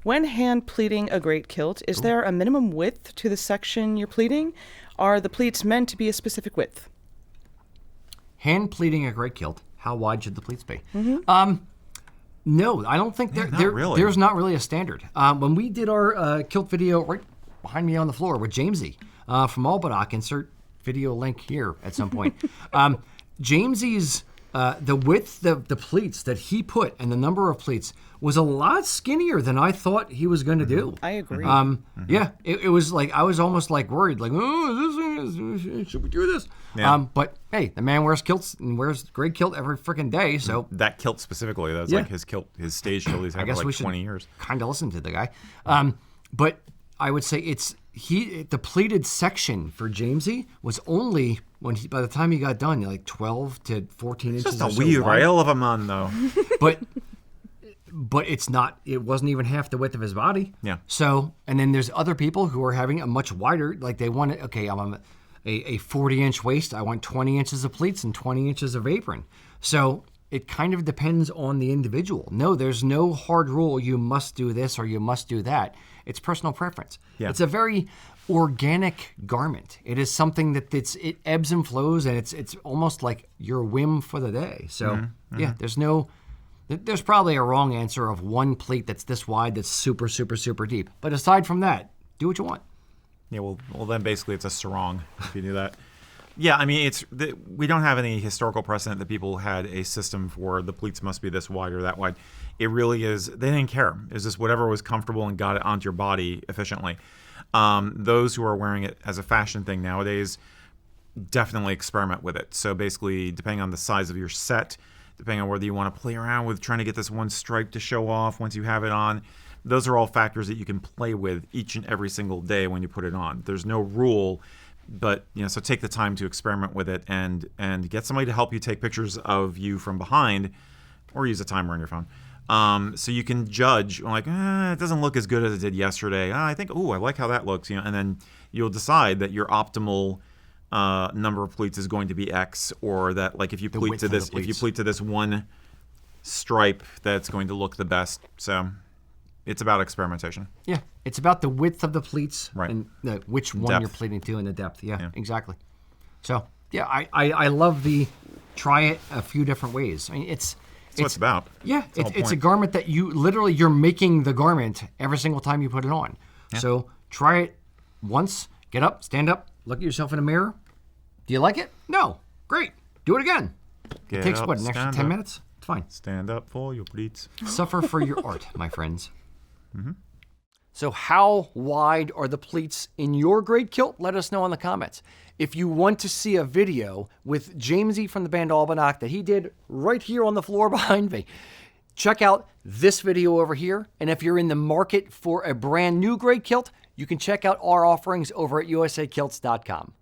When hand pleating a great kilt, is there a minimum width to the section you're pleating? Are the pleats meant to be a specific width? Hand pleating a great kilt, how wide should the pleats be? No, I don't think there's not really a standard. When we did our kilt video right behind me on the floor with Jamesy from Albanock, insert video link here at some point. Jamesy's, the width, the pleats that he put and the number of pleats was a lot skinnier than I thought he was going to do. I agree. Yeah, it was like, I was almost like worried, like, should we do this? Yeah. But hey, the man wears kilts and wears great kilt every freaking day, so. That kilt specifically, that's like his kilt, his stage kilt he's had for like 20 years. Kind of listen to the guy. But I would say the pleated section for Jamesy was only, by the time he got done, like 12 to 14 inches. Just a wee rail of a man, though. But it wasn't even half the width of his body. Yeah. So, and then there's other people who are having a much wider, like they want it, okay, I'm on a 40-inch waist, I want 20 inches of pleats and 20 inches of apron. So it kind of depends on the individual. No, there's no hard rule, you must do this or you must do that. It's personal preference. Yeah. It's a very organic garment. It is something that it ebbs and flows, and it's almost like your whim for the day. So yeah, there's probably a wrong answer of one pleat that's this wide that's super, super, super deep. But aside from that, do what you want. Yeah, well, then basically it's a sarong if you do that. Yeah, I mean, we don't have any historical precedent that people had a system for the pleats must be this wide or that wide. It really is, they didn't care. It was just whatever was comfortable and got it onto your body efficiently. Those who are wearing it as a fashion thing nowadays definitely experiment with it. So basically, depending on the size of your set, depending on whether you want to play around with trying to get this one stripe to show off once you have it on, those are all factors that you can play with each and every single day when you put it on. There's no rule, but so take the time to experiment with it and get somebody to help you take pictures of you from behind, or use a timer on your phone. So you can judge, like, it doesn't look as good as it did yesterday. I think, I like how that looks, and then you'll decide that your optimal number of pleats is going to be X, or that, like, if you pleat to this one stripe, that's going to look the best. So it's about experimentation. Yeah, it's about the width of the pleats, right, and which one you're pleating to and the depth. Yeah, exactly. So yeah, I love the try it a few different ways. I mean, it's what it's about. Yeah, it's a garment that you're making the garment every single time you put it on. Yeah. So try it once, get up, stand up, look at yourself in a mirror. Do you like it? No. Great. Do it again. It takes an extra 10 minutes? It's fine. Stand up for your pleats. Suffer for your art, my friends. Mm-hmm. So how wide are the pleats in your great kilt? Let us know in the comments. If you want to see a video with Jamesy from the band Albanock that he did right here on the floor behind me, check out this video over here. And if you're in the market for a brand new great kilt, you can check out our offerings over at usakilts.com.